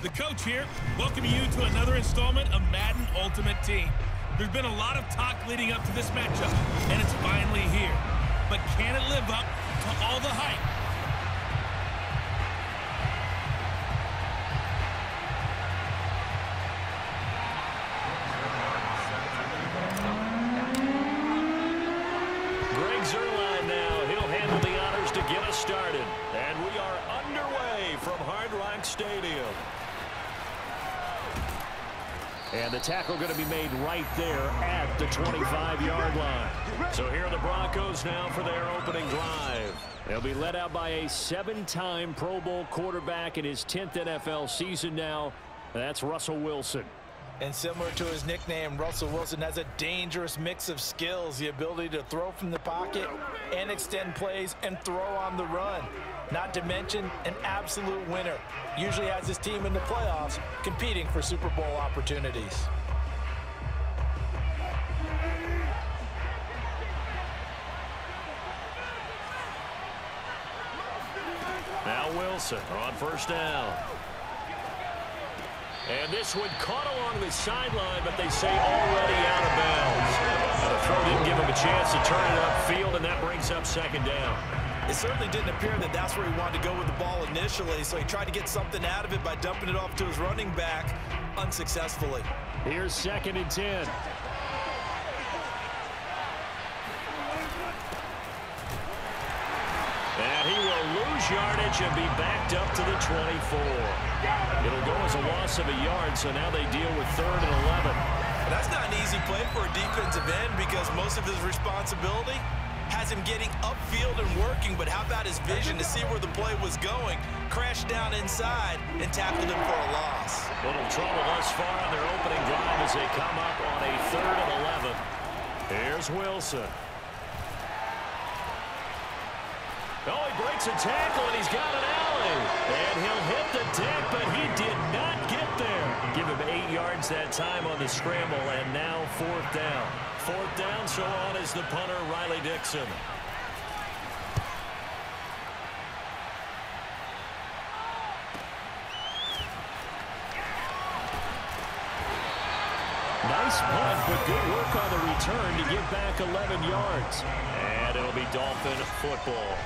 The coach here, welcoming you to another installment of Madden Ultimate Team. There's been a lot of talk leading up to this matchup, and it's finally here. But can it live up to all the hype? Started, and we are underway from Hard Rock Stadium. And the tackle going to be made right there at the 25-yard line. So here are the Broncos now for their opening drive. They'll be led out by a 7-time Pro Bowl quarterback in his 10th NFL season now. That's Russell Wilson. And similar to his nickname, Russell Wilson has a dangerous mix of skills, the ability to throw from the pocket and extend plays and throw on the run. Not to mention an absolute winner. Usually has his team in the playoffs competing for Super Bowl opportunities. Now Wilson on first down. And this one caught along the sideline, but they say already out of bounds. The throw didn't give him a chance to turn it upfield, and that brings up second down. It certainly didn't appear that that's where he wanted to go with the ball initially, so he tried to get something out of it by dumping it off to his running back unsuccessfully. Here's 2nd and 10. And he will lose yardage and be backed up to the 24. It'll go as a loss of a yard, so now they deal with 3rd and 11. That's not an easy play for a defensive end because most of his responsibility has him getting upfield and working, but how about his vision to see where the play was going, crashed down inside, and tackled him for a loss. Little trouble thus far on their opening drive as they come up on a 3rd and 11. Here's Wilson. Oh, he breaks a tackle, and he's got an alley. And he'll hit the deck, but he did not get there. Give him 8 yards that time on the scramble, and now 4th down. 4th down, so on is the punter, Riley Dixon. Nice punt, but good work on the return to get back 11 yards. And it'll be Dolphin football.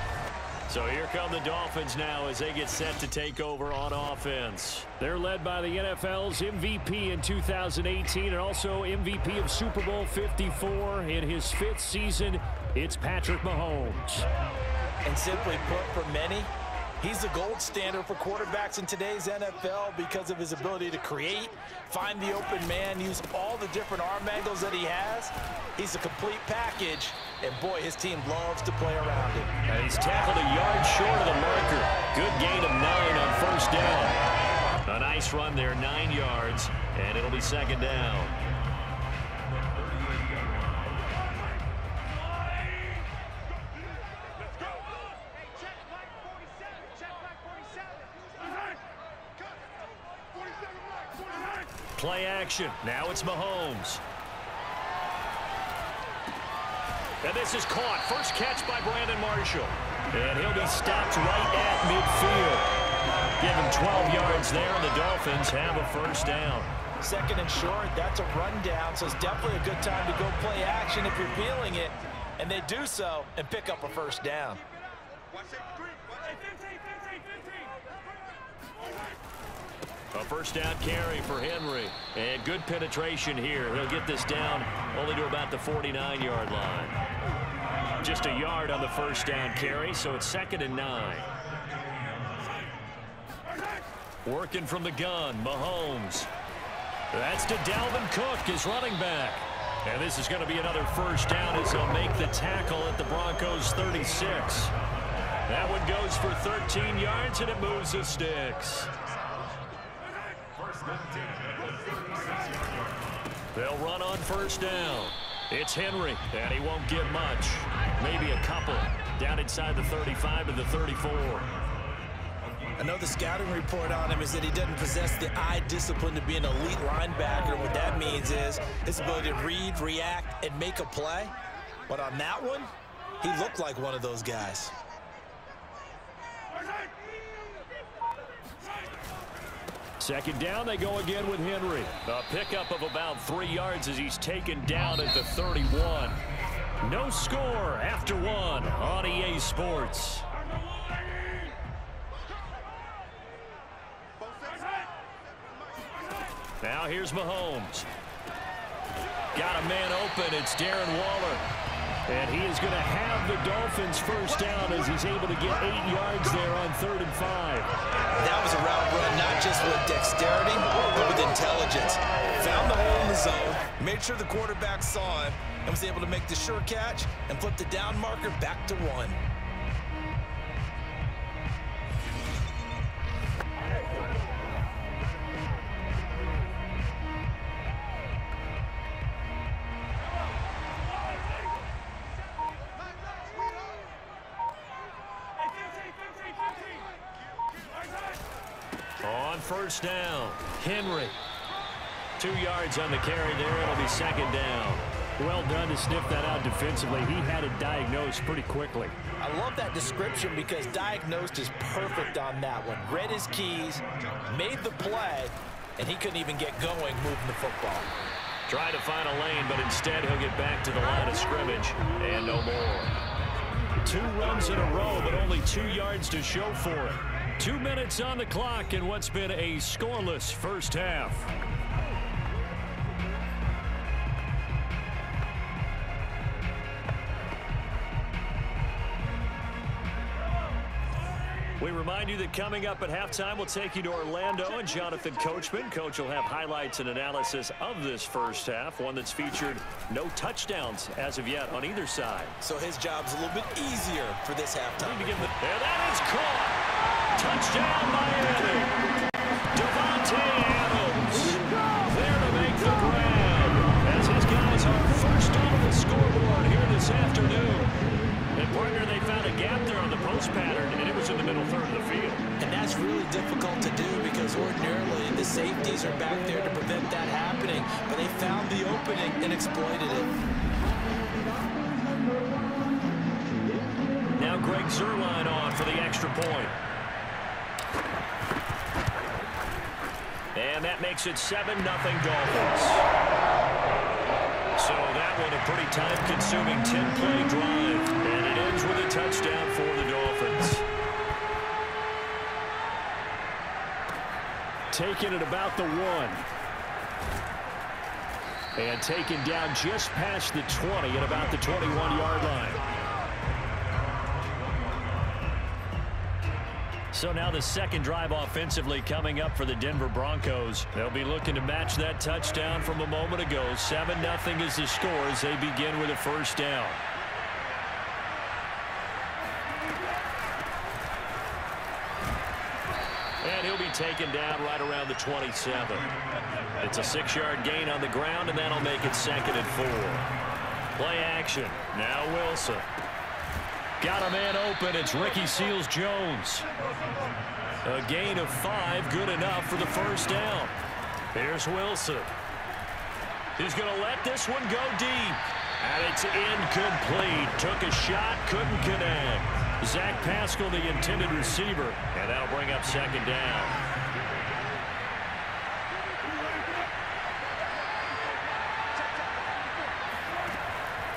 So here come the Dolphins now as they get set to take over on offense. They're led by the NFL's MVP in 2018 and also MVP of Super Bowl 54 in his 5th season. It's Patrick Mahomes. And simply put, for many, he's the gold standard for quarterbacks in today's NFL because of his ability to create, find the open man, use all the different arm angles that he has. He's a complete package, and boy, his team loves to play around him. And he's tackled a yard short of the marker. Good gain of 9 on first down. A nice run there, 9 yards, and it'll be 2nd down. Play action. Now it's Mahomes. And this is caught. First catch by Brandon Marshall. And he'll be stopped right at midfield. Give him 12 yards there, and the Dolphins have a first down. 2nd and short, that's a rundown, so it's definitely a good time to go play action if you're feeling it. And they do so and pick up a first down. A first down carry for Henry. And good penetration here. He'll get this down only to about the 49-yard line. Just a yard on the first down carry, so it's 2nd and 9. Working from the gun, Mahomes. That's to Dalvin Cook, his running back. And this is going to be another first down as he'll make the tackle at the Broncos' 36. That one goes for 13 yards, and it moves the sticks. They'll run on first down. It's Henry, and he won't get much. Maybe a couple. Down inside the 35 to the 34. I know the scouting report on him is that he doesn't possess the eye discipline to be an elite linebacker. What that means is his ability to read, react, and make a play. But on that one, he looked like one of those guys. Second down, they go again with Henry. A pickup of about 3 yards as he's taken down at the 31. No score after 1 on EA Sports. Now here's Mahomes. Got a man open. It's Darren Waller. And he is going to have the Dolphins first down as he's able to get 8 yards there on 3rd and 5. That was a route run, not just with dexterity, but with intelligence. Found the hole in the zone, made sure the quarterback saw him, and was able to make the sure catch and flip the down marker back to 1. On first down, Henry. 2 yards on the carry there. It'll be second down. Well done to sniff that out defensively. He had it diagnosed pretty quickly. I love that description because diagnosed is perfect on that one. Read his keys, made the play, and he couldn't even get going moving the football. Try to find a lane, but instead he'll get back to the line of scrimmage and no more. 2 runs in a row, but only 2 yards to show for it. 2 minutes on the clock in what's been a scoreless first half. We remind you that coming up at halftime, we'll take you to Orlando and Jonathan Coachman. Coach will have highlights and analysis of this first half, one that's featured no touchdowns as of yet on either side. So his job's a little bit easier for this halftime. And that is caught. Touchdown, Miami. Devontae Adams there to make the grab as his guys are first on the scoreboard here this afternoon. And partner, they found a gap there on the post pattern, and it was in the middle third of the field. And that's really difficult to do because ordinarily the safeties are back there to prevent that happening, but they found the opening and exploited it. Now Greg Zuerlein on for the extra point. And that makes it 7-0 Dolphins. So that one a pretty time-consuming 10-play drive. And it ends with a touchdown for the Dolphins. Taken at about the 1. And taken down just past the 20 at about the 21-yard line. So now the second drive offensively coming up for the Denver Broncos. They'll be looking to match that touchdown from a moment ago. 7-0 is the score as they begin with a first down. And he'll be taken down right around the 27. It's a 6-yard gain on the ground, and that'll make it 2nd and 4. Play action. Now Wilson. Got a man open. It's Ricky Seals-Jones. A gain of 5, good enough for the first down. Here's Wilson. He's going to let this one go deep. And it's incomplete. Took a shot, couldn't connect. Zach Pascal, the intended receiver. And that'll bring up second down.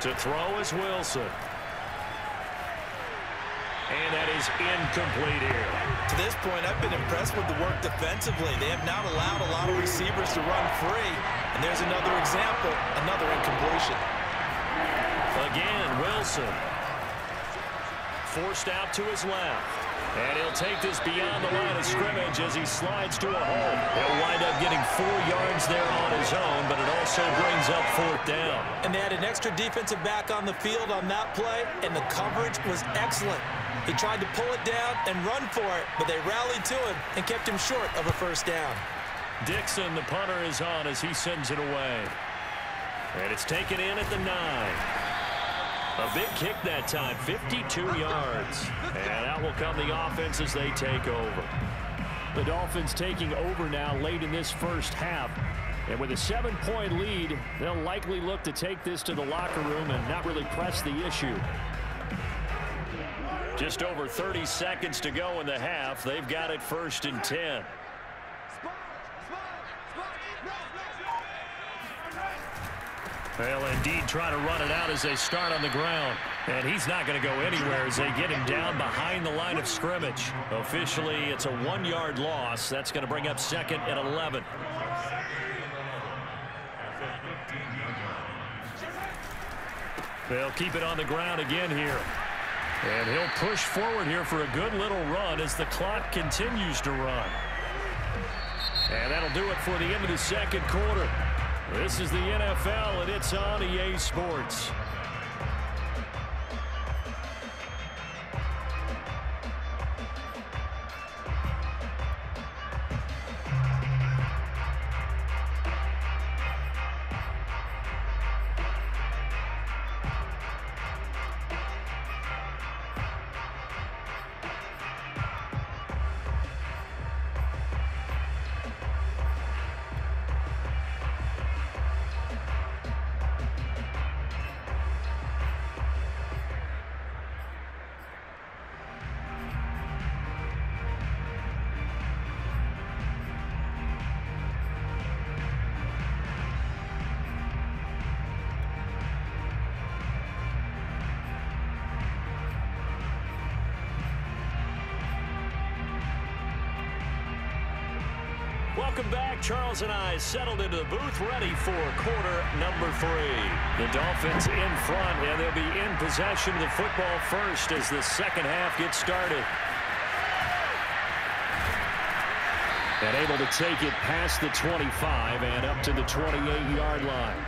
To throw is Wilson. And that is incomplete here. To this point, I've been impressed with the work defensively. They have not allowed a lot of receivers to run free. And there's another example, another incompletion. Again, Wilson. Forced out to his left. And he'll take this beyond the line of scrimmage as he slides to a hole. He'll wind up getting 4 yards there on his own, but it also brings up 4th down. And they had an extra defensive back on the field on that play, and the coverage was excellent. He tried to pull it down and run for it, but they rallied to him and kept him short of a first down. Dixon, the punter, is on as he sends it away. And it's taken in at the 9. A big kick that time, 52 yards. And out will come the offense as they take over. The Dolphins taking over now late in this first half. And with a 7-point lead, they'll likely look to take this to the locker room and not really press the issue. Just over 30 seconds to go in the half. They've got it 1st and 10. They'll indeed try to run it out as they start on the ground. And he's not going to go anywhere as they get him down behind the line of scrimmage. Officially, it's a 1-yard loss. That's going to bring up 2nd and 11. They'll keep it on the ground again here. And he'll push forward here for a good little run as the clock continues to run. And that'll do it for the end of the second quarter. This is the NFL, and it's on EA Sports. Welcome back. Charles and I settled into the booth ready for quarter number 3. The Dolphins in front, and they'll be in possession of the football first as the second half gets started. And able to take it past the 25 and up to the 28-yard line.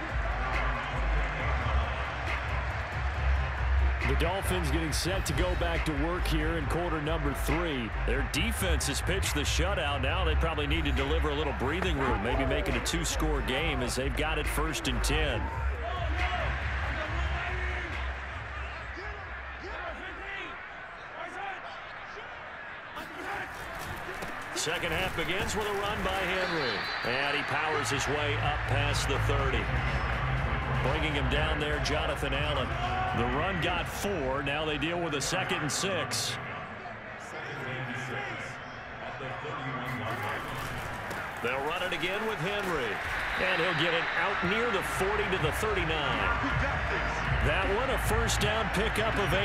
The Dolphins getting set to go back to work here in quarter number 3. Their defense has pitched the shutout. Now they probably need to deliver a little breathing room, maybe make it a 2-score game as they've got it 1st and 10. Second half begins with a run by Henry. And he powers his way up past the 30. Bringing him down there, Jonathan Allen. The run got 4. Now they deal with a 2nd and 6. They'll run it again with Henry. And he'll get it out near the 40 to the 39. That one a first down pickup of 8.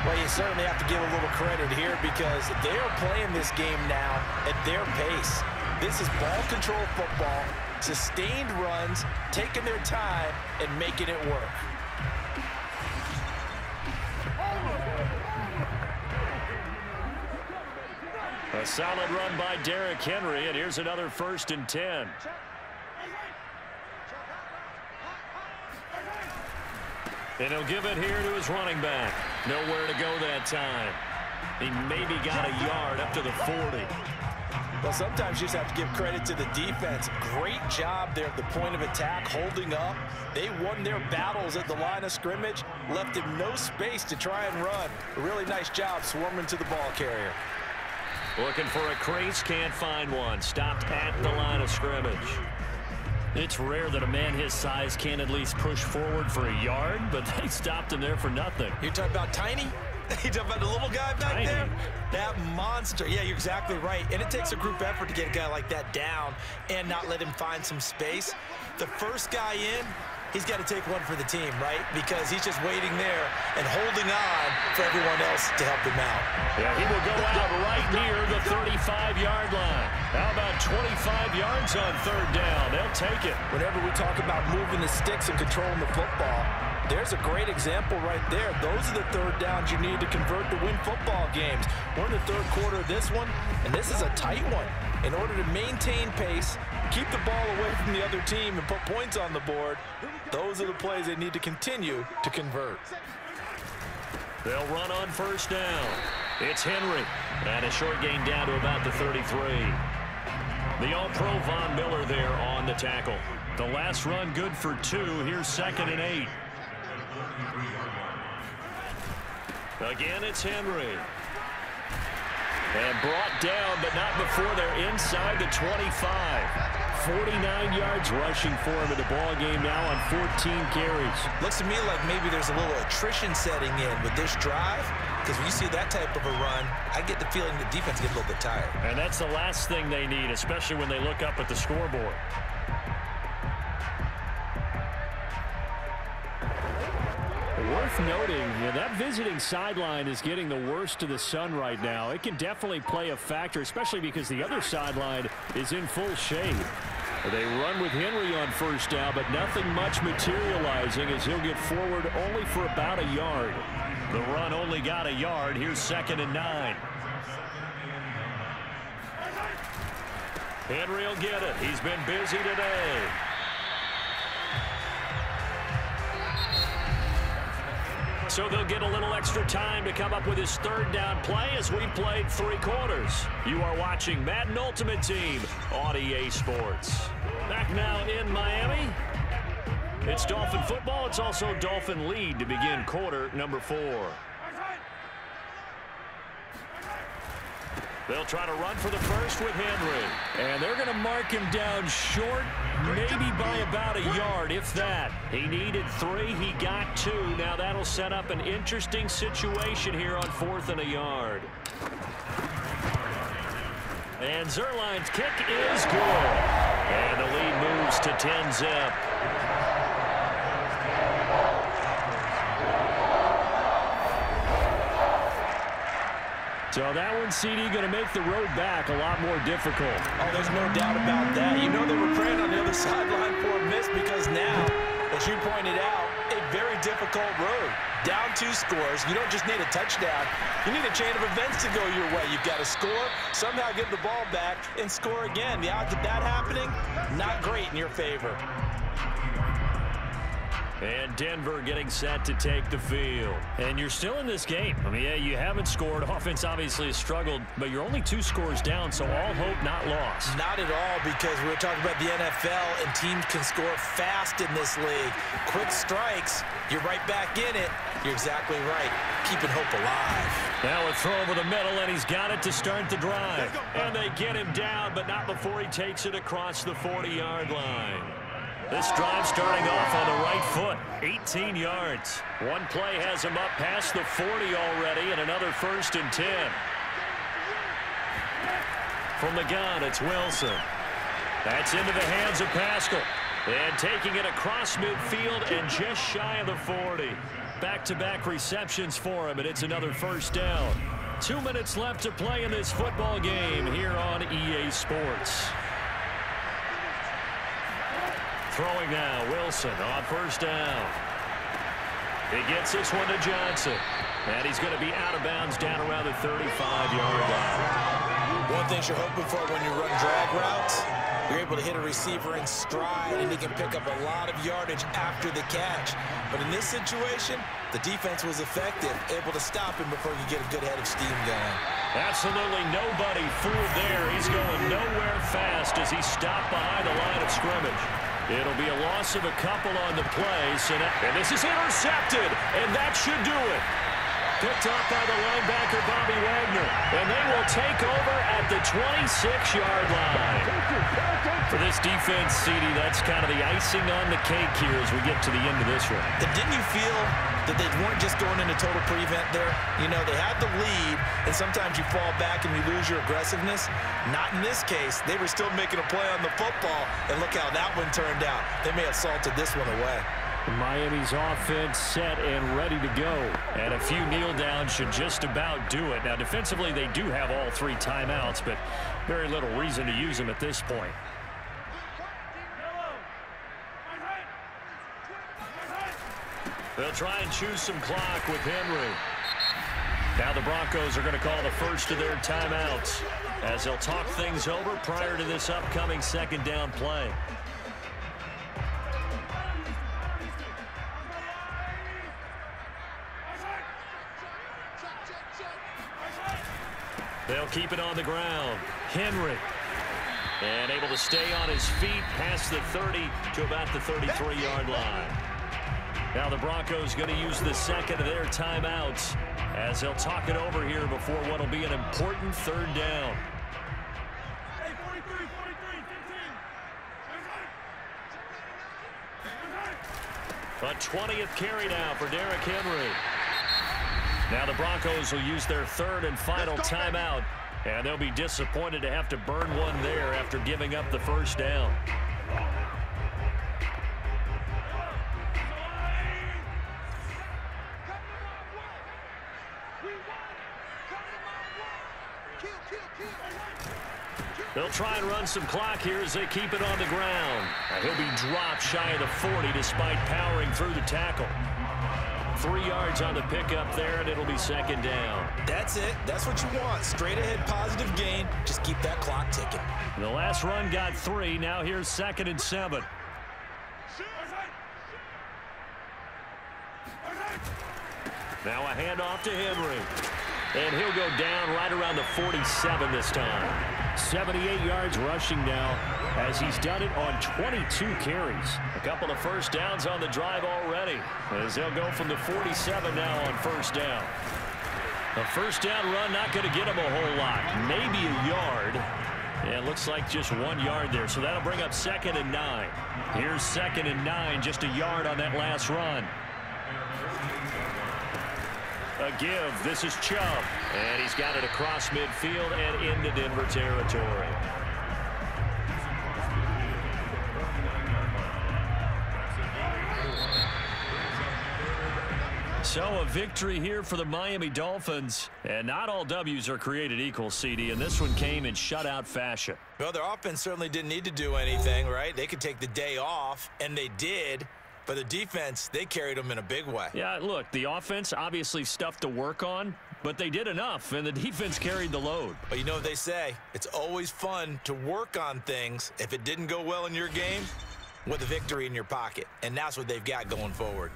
Well, you certainly have to give a little credit here because they are playing this game now at their pace. This is ball control football, sustained runs, taking their time, and making it work. A solid run by Derrick Henry, and here's another 1st and 10. And he'll give it here to his running back. Nowhere to go that time. He maybe got a yard up to the 40. Well, sometimes you just have to give credit to the defense. Great job there at the point of attack, holding up. They won their battles at the line of scrimmage, left him no space to try and run. A really nice job swarming to the ball carrier. Looking for a crease, can't find one. Stopped at the line of scrimmage. It's rare that a man his size can at least push forward for a yard, but they stopped him there for nothing. You're talking about tiny? You're talking about the little guy back there? That monster. Yeah, you're exactly right. And it takes a group effort to get a guy like that down and not let him find some space. The first guy in, he's got to take one for the team, right? Because he's just waiting there and holding on for everyone else to help him out. Yeah, he will go out right near the 35-yard line. How about 25 yards on 3rd down? They'll take it. Whenever we talk about moving the sticks and controlling the football, there's a great example right there. Those are the 3rd downs you need to convert to win football games. We're in the 3rd quarter of this one, and this is a tight one. In order to maintain pace, keep the ball away from the other team, and put points on the board, those are the plays they need to continue to convert. They'll run on 1st down. It's Henry. And a short gain down to about the 33. The All-Pro Von Miller there on the tackle. The last run good for 2. Here's 2nd and 8. Again, it's Henry. And brought down, but not before they're inside the 25. 49 yards rushing for him in the ball game now on 14 carries. Looks to me like maybe there's a little attrition setting in with this drive, because when you see that type of a run, I get the feeling the defense gets a little bit tired. And that's the last thing they need, especially when they look up at the scoreboard. worth noting, that visiting sideline is getting the worst of the sun right now. It can definitely play a factor, especially because the other sideline is in full shade. They run with Henry on first down, but nothing much materializing as he'll get forward only for about a yard. The run only got a yard. Here's 2nd and 9. Henry will get it. He's been busy today. So they'll get a little extra time to come up with his 3rd down play as we played 3 quarters. You are watching Madden Ultimate Team on EA Sports. Back now in Miami. It's Dolphin football. It's also Dolphin lead to begin quarter number 4. They'll try to run for the first with Henry. And they're going to mark him down short, maybe by about a yard, if that. He needed 3. He got 2. Now that'll set up an interesting situation here on 4th and a yard. And Zerline's kick is good. And the lead moves to 10-zip. So that one, CD, going to make the road back a lot more difficult. Oh, there's no doubt about that. You know they were praying on the other sideline for a miss because now, as you pointed out, a very difficult road. Down 2 scores. You don't just need a touchdown. You need a chain of events to go your way. You've got to score, somehow get the ball back, and score again. The odds of that happening, not great in your favor. And Denver getting set to take the field. And you're still in this game. I mean, yeah, you haven't scored. Offense obviously has struggled, but you're only 2 scores down, so all hope not lost. Not at all, because we were talking about the NFL, and teams can score fast in this league. Quick strikes, you're right back in it. You're exactly right. Keeping hope alive. Now a throw over the middle, and he's got it to start the drive. And they get him down, but not before he takes it across the 40-yard line. This drive starting off on the right foot, 18 yards. One play has him up past the 40 already, and another 1st and 10. From the gun, it's Wilson. That's into the hands of Pascal. And taking it across midfield and just shy of the 40. Back-to-back receptions for him, and it's another 1st down. 2 minutes left to play in this football game here on EA Sports. Throwing now, Wilson on 1st down. He gets this one to Johnson. And he's going to be out of bounds down around the 35-yard line. One thing you're hoping for when you run drag routes, you're able to hit a receiver in stride, and he can pick up a lot of yardage after the catch. But in this situation, the defense was effective, able to stop him before you get a good head of steam going. Absolutely nobody fooled there. He's going nowhere fast as he stopped behind the line of scrimmage. It'll be a loss of a couple on the play. And this is intercepted, and that should do it. Picked off by the linebacker, Bobby Wagner. And they will take over at the 26-yard line. For this defense, CD, that's kind of the icing on the cake here as we get to the end of this one. Didn't you feel that they weren't just going into total prevent there? You know, they had the lead, and sometimes you fall back and you lose your aggressiveness. Not in this case. They were still making a play on the football, and look how that one turned out. They may have salted this one away. Miami's offense set and ready to go. And a few kneel downs should just about do it. Now, defensively, they do have all 3 timeouts, but very little reason to use them at this point. They'll try and choose some clock with Henry. Now the Broncos are going to call the first of their timeouts as they'll talk things over prior to this upcoming 2nd down play. They'll keep it on the ground. Henry. And able to stay on his feet past the 30 to about the 33-yard line. Now the Broncos going to use the 2nd of their timeouts as they'll talk it over here before what will be an important 3rd down. A 20th carry now for Derrick Henry. Now the Broncos will use their 3rd and final timeout, and they'll be disappointed to have to burn one there after giving up the 1st down. They'll try and run some clock here as they keep it on the ground. He'll be dropped shy of the 40 despite powering through the tackle. 3 yards on the pickup there, and it'll be second down. That's it. That's what you want. Straight ahead positive gain. Just keep that clock ticking. The last run got 3. Now here's 2nd and 7. Now a handoff to Henry. And he'll go down right around the 47 this time. 78 yards rushing now as he's done it on 22 carries. A couple of first downs on the drive already as they'll go from the 47 now on first down. A first down run not going to get him a whole lot. Maybe a yard. And it looks like just 1 yard there. So that'll bring up 2nd and 9. Here's 2nd and 9, just a yard on that last run. A give. This is Chubb. And he's got it across midfield and into Denver territory. So a victory here for the Miami Dolphins. And not all W's are created equal, CD. And this one came in shutout fashion. Well, their offense certainly didn't need to do anything, right? They could take the day off, and they did. But the defense, they carried them in a big way. Yeah, look, the offense, obviously stuff to work on, but they did enough, and the defense carried the load. But you know what they say, it's always fun to work on things if it didn't go well in your game with a victory in your pocket. And that's what they've got going forward.